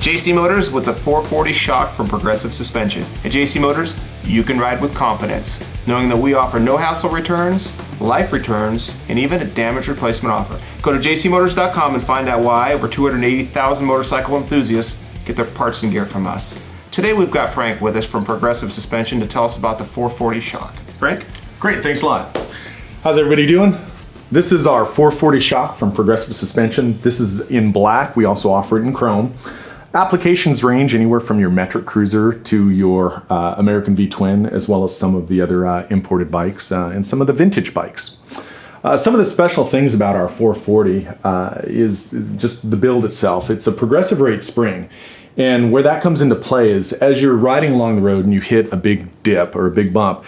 JC Motors with the 440 shock from Progressive Suspension. At JC Motors, you can ride with confidence, knowing that we offer no hassle returns, life returns, and even a damage replacement offer. Go to jcmotors.com and find out why over 280,000 motorcycle enthusiasts get their parts and gear from us. Today we've got Frank with us from Progressive Suspension to tell us about the 440 shock. Frank? Great, thanks a lot. How's everybody doing? This is our 440 shock from Progressive Suspension. This is in black. We also offer it in chrome. Applications range anywhere from your metric cruiser to your American V-twin, as well as some of the other imported bikes and some of the vintage bikes. Some of the special things about our 440 is just the build itself. It's a progressive rate spring. And where that comes into play is as you're riding along the road and you hit a big dip or a big bump,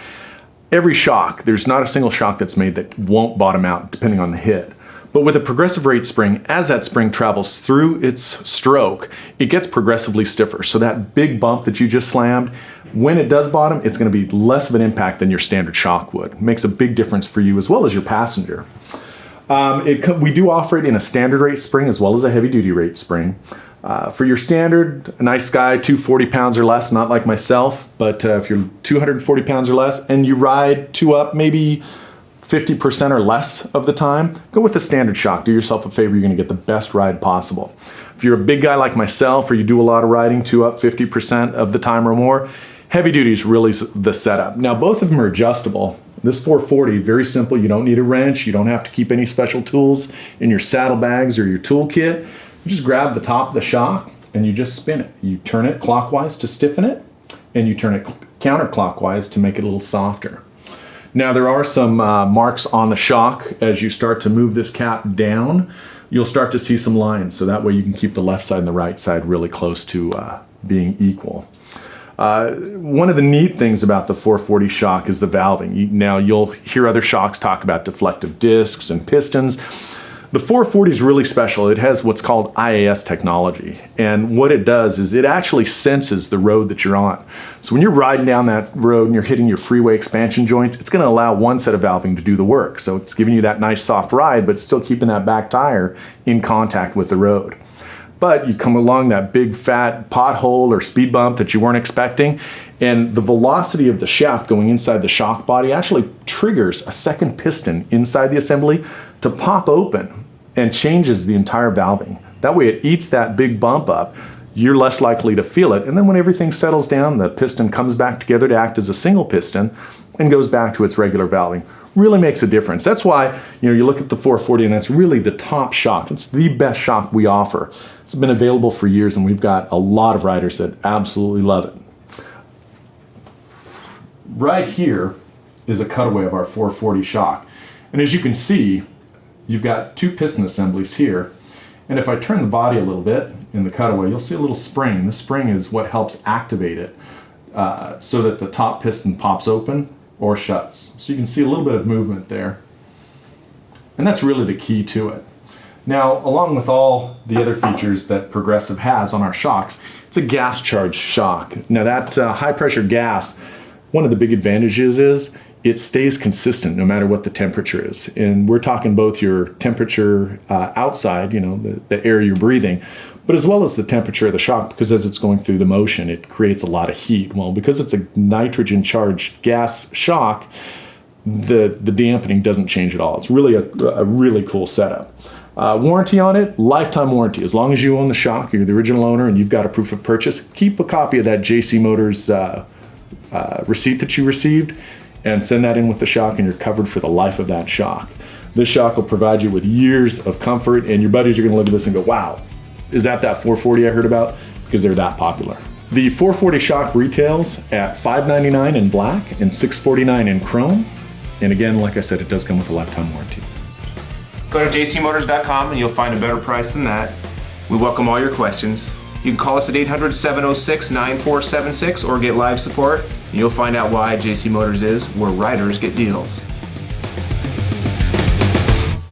every shock, there's not a single shock that's made that won't bottom out depending on the hit. But with a progressive rate spring, as that spring travels through its stroke, it gets progressively stiffer. So that big bump that you just slammed, when it does bottom, it's going to be less of an impact than your standard shock would. It makes a big difference for you as well as your passenger. We do offer it in a standard rate spring as well as a heavy duty rate spring. For your standard, a nice guy, 240 pounds or less, not like myself, but if you're 240 pounds or less and you ride two up maybe 50% or less of the time, go with the standard shock. Do yourself a favor, you're gonna get the best ride possible. If you're a big guy like myself or you do a lot of riding, two up 50% of the time or more, heavy duty is really the setup. Now both of them are adjustable. This 440, very simple, you don't need a wrench, you don't have to keep any special tools in your saddlebags or your toolkit. You just grab the top of the shock and you just spin it. You turn it clockwise to stiffen it, and you turn it counterclockwise to make it a little softer. Now there are some marks on the shock. As you start to move this cap down, you'll start to see some lines, so that way you can keep the left side and the right side really close to being equal. One of the neat things about the 440 shock is the valving. Now you'll hear other shocks talk about deflective discs and pistons. The 440 is really special. It has what's called IAS technology. And what it does is it actually senses the road that you're on. So when you're riding down that road and you're hitting your freeway expansion joints, it's going to allow one set of valving to do the work. So it's giving you that nice soft ride, but still keeping that back tire in contact with the road. But you come along that big fat pothole or speed bump that you weren't expecting, and the velocity of the shaft going inside the shock body actually triggers a second piston inside the assembly to pop open and changes the entire valving. That way it eats that big bump up, you're less likely to feel it, and then when everything settles down, the piston comes back together to act as a single piston and goes back to its regular valving. Really makes a difference. That's why you look at the 440 and that's really the top shock. It's the best shock we offer. It's been available for years and we've got a lot of riders that absolutely love it. Right here is a cutaway of our 440 shock. And as you can see, you've got two piston assemblies here. And if I turn the body a little bit in the cutaway, you'll see a little spring. The spring is what helps activate it so that the top piston pops open or shuts. So you can see a little bit of movement there. And that's really the key to it. Now, along with all the other features that Progressive has on our shocks, it's a gas charged shock. Now that high pressure gas, one of the big advantages is it stays consistent no matter what the temperature is. And we're talking both your temperature outside, the air you're breathing, but as well as the temperature of the shock, because as it's going through the motion, it creates a lot of heat. Well, because it's a nitrogen charged gas shock, the dampening doesn't change at all. It's really a really cool setup. Warranty on it, lifetime warranty. As long as you own the shock, you're the original owner and you've got a proof of purchase, keep a copy of that JC Motors receipt that you received and send that in with the shock and you're covered for the life of that shock. This shock will provide you with years of comfort and your buddies are going to look at this and go, wow, is that 440 I heard about? Because they're that popular. The 440 shock retails at $599 in black and $649 in chrome. And again, like I said, it does come with a lifetime warranty. Go to jcmotors.com and you'll find a better price than that. We welcome all your questions. You can call us at 800-706-9476 or get live support. And you'll find out why JC Motors is where riders get deals.